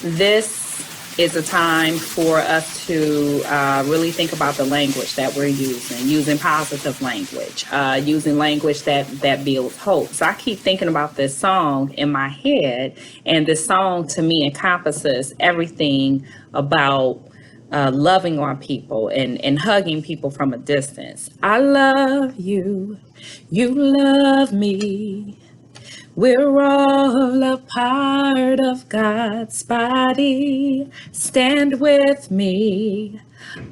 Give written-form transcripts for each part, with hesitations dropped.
this is a time for us to really think about the language that we're using positive language, using language that builds hope. So I keep thinking about this song in my head, and this song to me encompasses everything about loving on people and hugging people from a distance. I love you, you love me. We're all a part of God's body. Stand with me,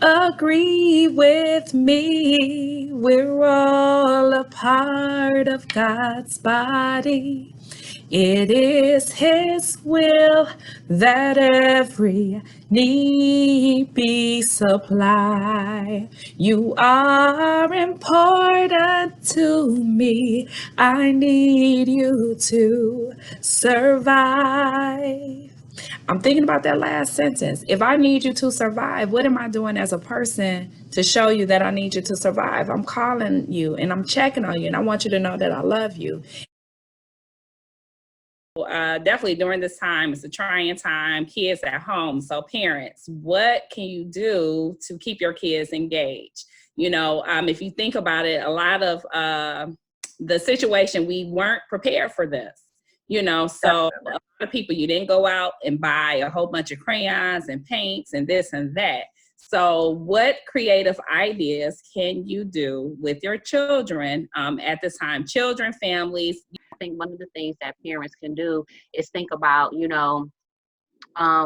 agree with me. We're all a part of God's body. It is His will that every need be supplied. You are important to me. I need you to survive. I'm thinking about that last sentence. If I need you to survive, what am I doing as a person to show you that I need you to survive? I'm calling you and I'm checking on you, and I want you to know that I love you. Definitely during this time, it's a trying time, kids at home. So parents, what can you do to keep your kids engaged? If you think about it, a lot of the situation, we weren't prepared for this, so a lot of people, you didn't go out and buy a whole bunch of crayons and paints and this and that. So what creative ideas can you do with your children at this time? Children, families. I think one of the things that parents can do is think about,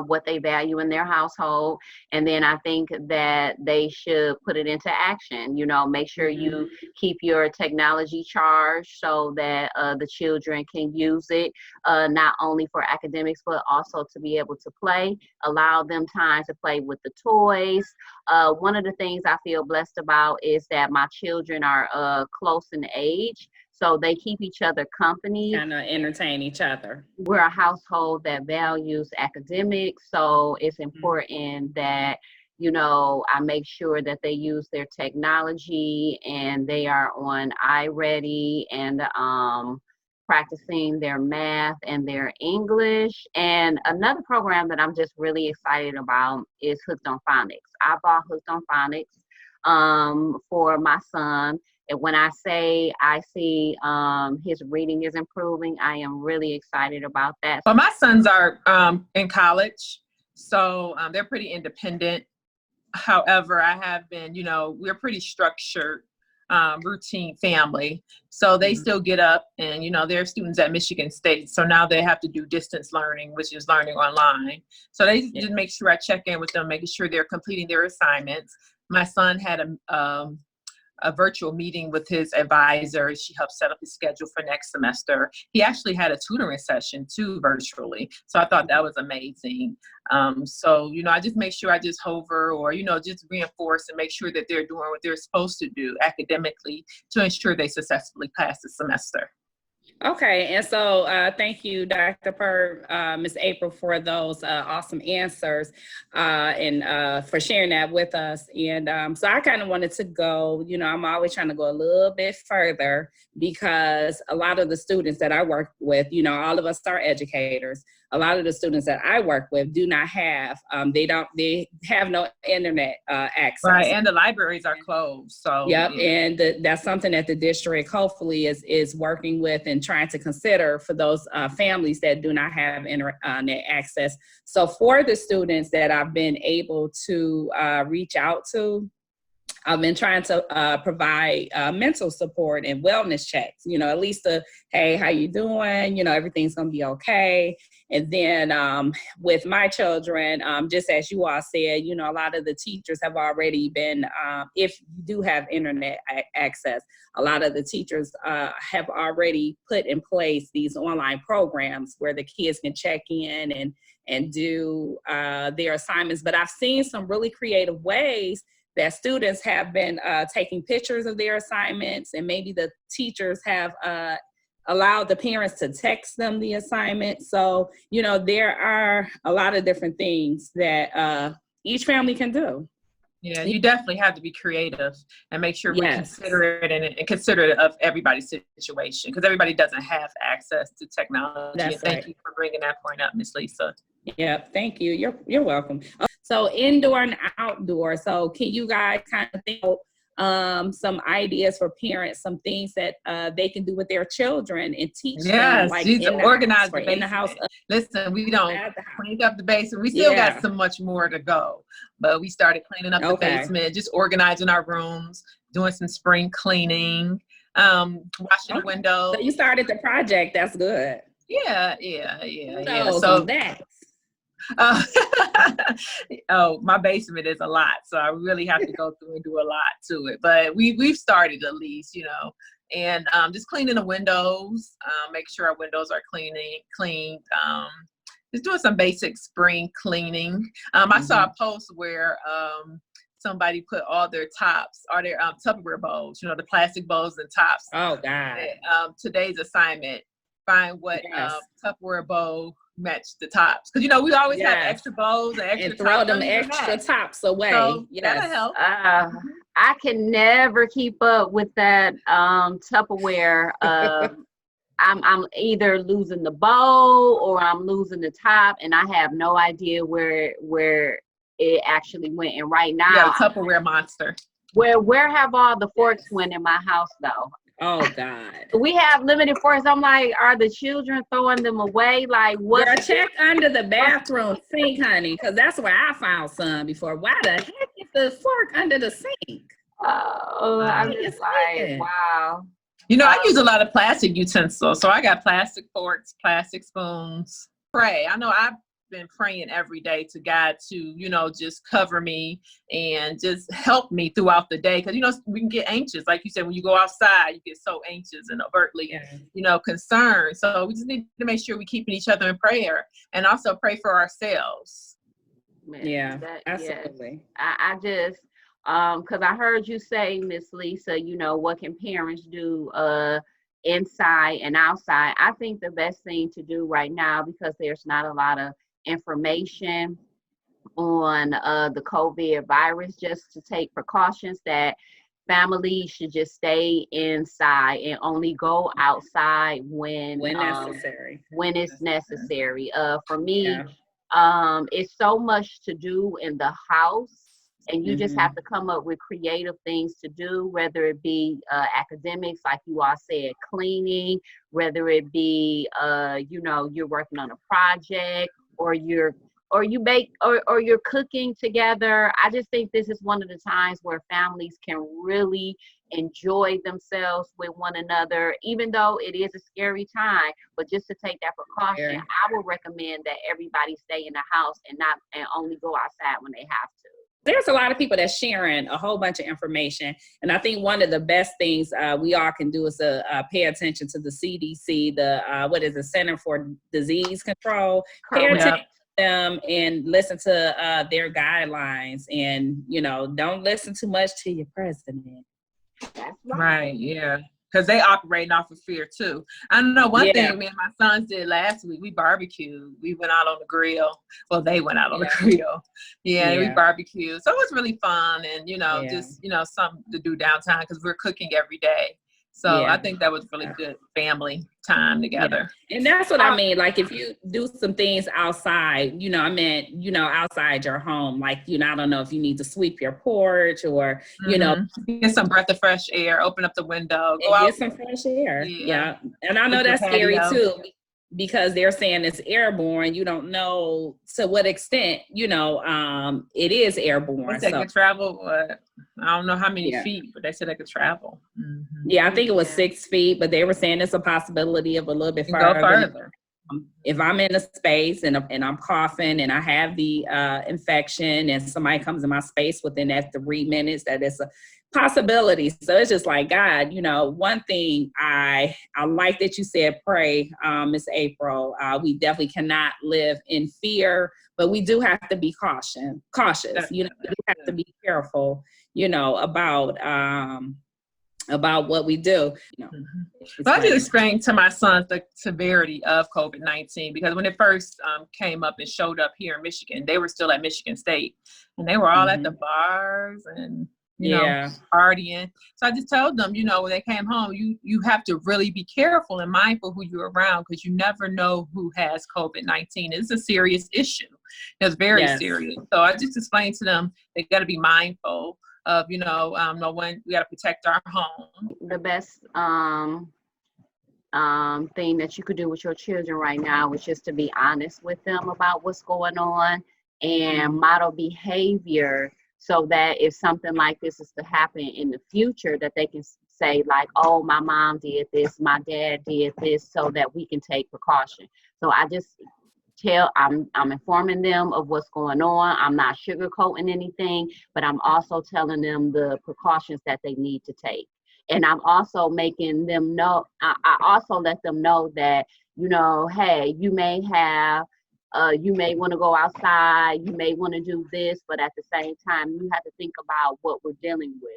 what they value in their household. And then I think that they should put it into action. Make sure you keep your technology charged so that the children can use it, not only for academics, but also to be able to play. Allow them time to play with the toys. One of the things I feel blessed about is that my children are close in age. So they keep each other company. Kind of entertain each other. We're a household that values academics, so it's important that, I make sure that they use their technology and they are on iReady and practicing their math and their English. And another program that I'm just really excited about is Hooked on Phonics. I bought Hooked on Phonics for my son. And when I say I see his reading is improving, I am really excited about that. Well, my sons are in college, so they're pretty independent. However, I have been, we're pretty structured, routine family. So they still get up and, they're students at Michigan State. So now they have to do distance learning, which is learning online. So they just make sure I check in with them, making sure they're completing their assignments. My son had a virtual meeting with his advisor. She helped set up his schedule for next semester. He actually had a tutoring session too, virtually. So I thought that was amazing. So, I just make sure I just hover or, just reinforce and make sure that they're doing what they're supposed to do academically to ensure they successfully pass the semester. Okay, and so thank you, Dr. Purr, Ms. April, for those awesome answers and for sharing that with us. And so I kind of wanted to go, I'm always trying to go a little bit further because a lot of the students that I work with, all of us are educators. A lot of the students that I work with do not have, they have no internet access. Right, and the libraries are closed. So yep, yeah. And that's something that the district hopefully is working with and trying to consider for those families that do not have internet access. So for the students that I've been able to reach out to, I've been trying to provide mental support and wellness checks, at least hey, how you doing? Everything's going to be okay. And then with my children, just as you all said, a lot of the teachers have already been, if you do have internet access, a lot of the teachers have already put in place these online programs where the kids can check in and do their assignments. But I've seen some really creative ways that students have been taking pictures of their assignments, and maybe the teachers have allowed the parents to text them the assignment. So, there are a lot of different things that each family can do. Yeah, you definitely have to be creative and make sure we consider it and consider it of everybody's situation, because everybody doesn't have access to technology. That's and thank you for bringing that point up, Ms. Lisa. Yeah, thank you. You're welcome. So indoor and outdoor. So can you guys kind of think of some ideas for parents, some things that they can do with their children and teach them, Yes, like she's in the house organized or the in the house basement. Listen, we don't at the house? clean up the basement. We still got Yeah. so much more to go, but we started cleaning up the Okay. basement, just organizing our rooms, doing some spring cleaning, washing the Okay. So you windows. started the project. That's good. Yeah. Kudos on So, that. uh, oh, my basement is a lot, so I really have to go through and do a lot to it. But we've started at least, and just cleaning the windows, make sure our windows are cleaned. Just doing some basic spring cleaning. I saw a post where somebody put all their tops, or their Tupperware bowls, the plastic bowls and tops. Oh God. Today's assignment: find what Yes. Tupperware bowl match the tops, because we always have Yes. extra bowls and extra And throw tops. them Don't even extra match. tops away. So Yes. that'll help. I can never keep up with that Tupperware. I'm either losing the bowl or I'm losing the top, and I have no idea where it actually went. And right now, Yeah, Tupperware monster. where have all the forks went in my house though? Oh God. We have limited forks. I'm like, are the children throwing them away? Like, what? Girl, check under the bathroom sink, honey, because that's where I found some before. Why the heck is the fork under the sink? I'm just like, wow. I use a lot of plastic utensils, so I got plastic forks, plastic spoons. Pray. I know I've been praying every day to God to, just cover me and just help me throughout the day. Because, we can get anxious. Like you said, when you go outside, you get so anxious and overtly, concerned. So we just need to make sure we're keeping each other in prayer, and also pray for ourselves. Yeah, absolutely. Yes. I just, because I heard you say, Miss Lisa, what can parents do inside and outside? I think the best thing to do right now, because there's not a lot of information on the COVID virus, just to take precautions, that families should just stay inside and only go outside when necessary. When it's necessary. For me, it's so much to do in the house, and you just have to come up with creative things to do, whether it be academics, like you all said, cleaning, whether it be you're working on a project, or you're cooking together. I just think this is one of the times where families can really enjoy themselves with one another, even though it is a scary time. But just to take that precaution, I would recommend that everybody stay in the house and only go outside when they have to. There's a lot of people that's sharing a whole bunch of information. And I think one of the best things we all can do is to pay attention to the CDC, the Center for Disease Control. Pay attention to them and listen to their guidelines, and, don't listen too much to your president. That's right. Yeah. Because they operating off of fear too. I know one thing me and my sons did last week. We barbecued. We went out on the grill. Well, they went out on the grill. We barbecued. So it was really fun, and just something to do downtown, because we're cooking every day. So I think that was really good family time together. And that's what I mean. Like, if you do some things outside, I meant, outside your home, like, I don't know if you need to sweep your porch, or, get some breath of fresh air, open up the window, go out. Get some fresh air. Yeah. And I know that's scary too, because they're saying it's airborne. You don't know to what extent, it is airborne. They could travel, I don't know how many feet, but they said they could travel. Yeah, I think it was 6 feet, but they were saying it's a possibility of a little bit further. If I'm in a space and I'm coughing and I have the infection, and somebody comes in my space within that 3 minutes, that is a possibility. So it's just like, God, one thing I like that you said, pray, Miss April. We definitely cannot live in fear, but we do have to be cautious. We have to be careful, about what we do. But I did explain to my sons the severity of COVID-19, because when it first came up and showed up here in Michigan, they were still at Michigan State, and they were all at the bars and you know, partying. So I just told them, you know, when they came home, you have to really be careful and mindful who you're around, because you never know who has COVID-19. It's a serious issue. It's very serious. So I just explained to them they got to be mindful of, you know, when we got to protect our home. The best thing that you could do with your children right now is just to be honest with them about what's going on and model behavior, so that if something like this is to happen in the future, that they can say like, oh, my mom did this, my dad did this, so that we can take precaution. So I just I'm informing them of what's going on. I'm not sugarcoating anything, but I'm also telling them the precautions that they need to take. And I'm also making them know, I also let them know that, you know, hey, you may want to go outside, you may want to do this, but at the same time, you have to think about what we're dealing with.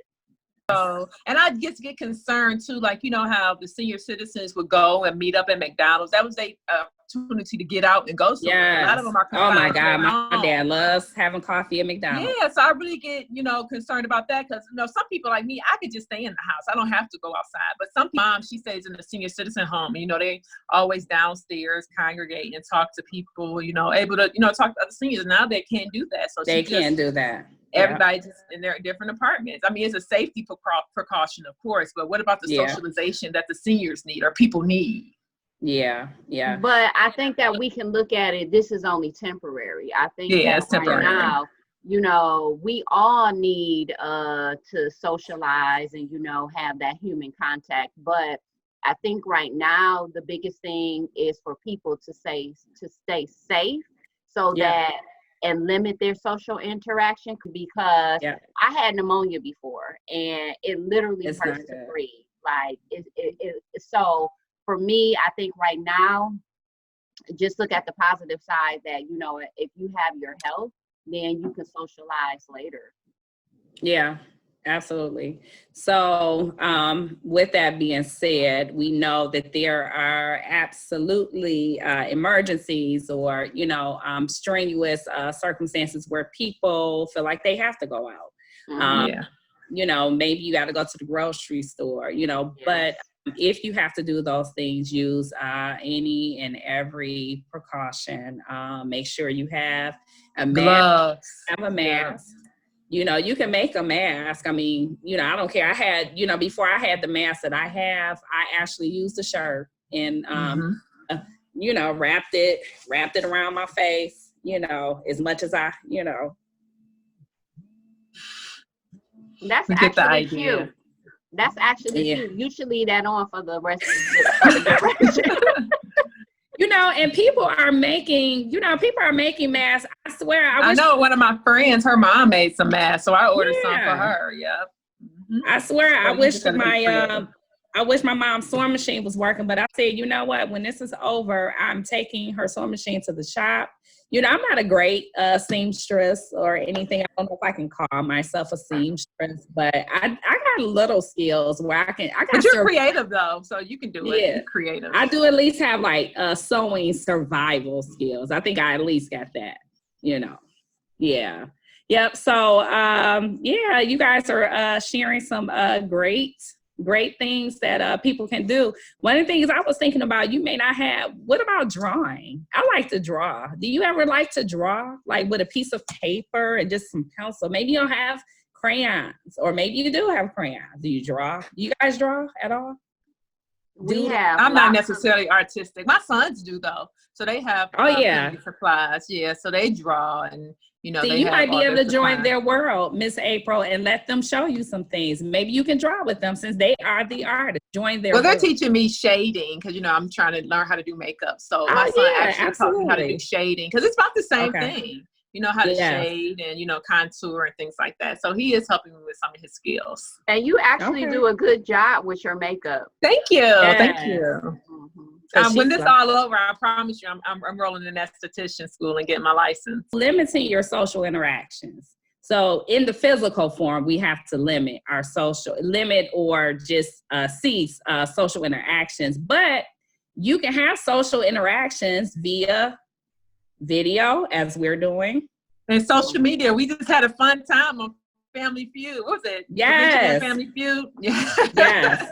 So, and I just get concerned too, like, you know, how the senior citizens would go and meet up at McDonald's. That was their opportunity to get out and go somewhere. A lot of them are oh my God, my dad loves having coffee at McDonald's. Yeah, so I really get, you know, concerned about that, because, you know, some people like me, I could just stay in the house. I don't have to go outside. But some people, she stays in the senior citizen home. And, you know, they always downstairs congregate and talk to people, you know, able to, you know, talk to other seniors. Now they can't do that. So they can't do that. Everybody just in their different apartments. I mean, it's a safety precaution, of course, but what about the socialization that the seniors need or people need? Yeah. But I think that we can look at it, this is only temporary. I think it's that temporary. Right now, you know, we all need to socialize and, you know, have that human contact. But I think right now, the biggest thing is for people to stay safe, so that and limit their social interaction, because I had pneumonia before and it literally hurts to breathe. Like so for me, I think right now, just look at the positive side that, you know, if you have your health, then you can socialize later. Yeah, absolutely. So with that being said, we know that there are absolutely emergencies or, you know, strenuous circumstances where people feel like they have to go out. You know, maybe you got to go to the grocery store, you know, but if you have to do those things, use any and every precaution. Make sure you have a mask. You know, you can make a mask. I mean, you know, I don't care. I had, you know, before I had the mask that I have, I actually used a shirt and, you know, wrapped it around my face, you know, as much as I, you know. That's actually cute. That's actually cute. You should leave that on for the rest of the duration. You know, and people are making masks. I swear. I know one of my friends, her mom made some masks, so I ordered some for her. Yep. I swear, I wish my mom's sewing machine was working, but I said, you know what? When this is over, I'm taking her sewing machine to the shop. You know, I'm not a great seamstress or anything. I don't know if I can call myself a seamstress, but I got little skills where I can. But you're creative though, so you can do it. Yeah, you're creative. I do at least have like sewing survival skills. I think I at least got that. You know, yeah, yep. So you guys are sharing some great things that people can do. One of the things I was thinking about, you may not have, what about drawing? I like to draw. Do you ever like to draw, like with a piece of paper and just some pencil? Maybe you don't have crayons, or maybe you do have crayons. Do you draw? Do you guys draw at all? I'm not necessarily artistic. My sons do though, so they have supplies. Yeah, so they draw, and you know, you might be able to join their world, Miss April, and let them show you some things. Maybe you can draw with them since they are the artists. Join their they're teaching me shading, because you know I'm trying to learn how to do makeup. So my son actually taught me how to do shading, because it's about the same thing. You know how to shade and, you know, contour and things like that. So he is helping me with some of his skills. And you actually do a good job with your makeup. Thank you. Thank you. When this all over, I promise you, I'm enrolling in esthetician school and getting my license. Limiting your social interactions. So in the physical form, we have to limit or just cease social interactions. But you can have social interactions via video, as we're doing, and social media. We just had a fun time on Family Feud. What was it? Yes. Family Feud. Yeah. Yes.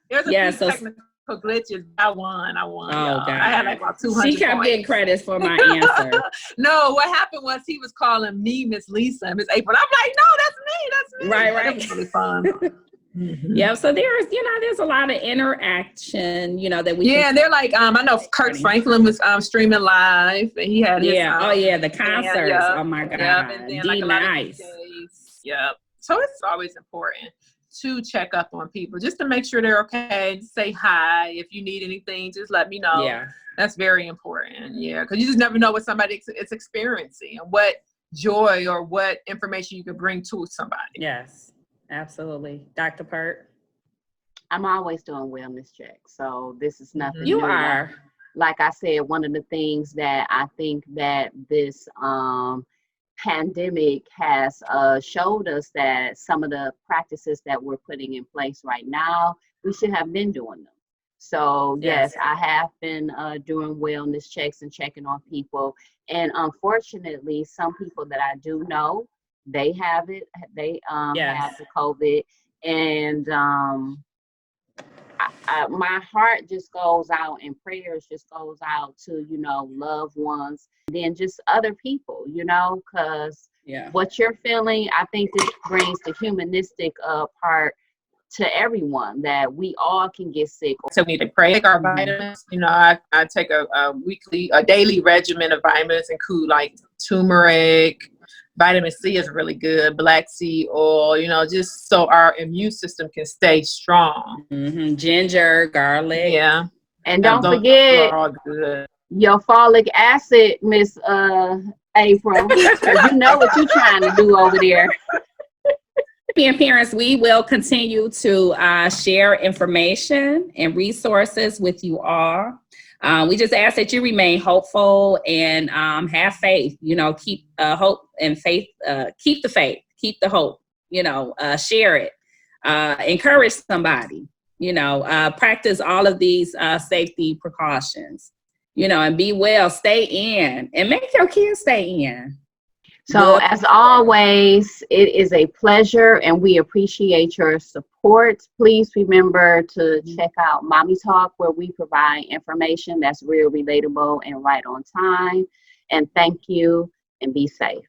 There's a few technical glitches. I won. Oh, y'all. God. I had like about 200 She kept points. getting credits for my answer. No, what happened was he was calling me Miss Lisa and Miss April. I'm like, no, that's me. Right. That was really fun. Mm-hmm. Yeah, so there's a lot of interaction, that we and they're like, I know Kurt Franklin was streaming live, and he had his the concerts. Oh my God. And then like a lot of DJs. Yep. So it's always important to check up on people just to make sure they're okay. Say hi. If you need anything, just let me know. Yeah. That's very important. Yeah, because you just never know what somebody is experiencing and what joy or what information you could bring to somebody. Yes. Absolutely. Dr. Pert? I'm always doing wellness checks. So this is nothing You new. are. Like I said, one of the things that I think that this pandemic has showed us that some of the practices that we're putting in place right now, we should have been doing them. So yes, I have been doing wellness checks and checking on people. And unfortunately, some people that I do know, they have it. They have the COVID, and my heart just goes out, and prayers just goes out to loved ones, and then just other people, because what you're feeling, I think this brings the humanistic part to everyone, that we all can get sick. So we need to pray. Take our vitamins. I take a daily regimen of vitamins, include like turmeric. Vitamin C is really good. Black seed oil, just so our immune system can stay strong. Mm-hmm. Ginger, garlic. Yeah. And don't forget your folic acid, Miss April. You know what you're trying to do over there. And parents, we will continue to share information and resources with you all. We just ask that you remain hopeful and have faith. Keep hope and faith. Keep the faith. Keep the hope. Share it. Encourage somebody. Practice all of these safety precautions. And be well. Stay in, and make your kids stay in. So as always, it is a pleasure, and we appreciate your support. Please remember to check out Mommie Talk, where we provide information that's real, relatable, and right on time. And thank you, and be safe.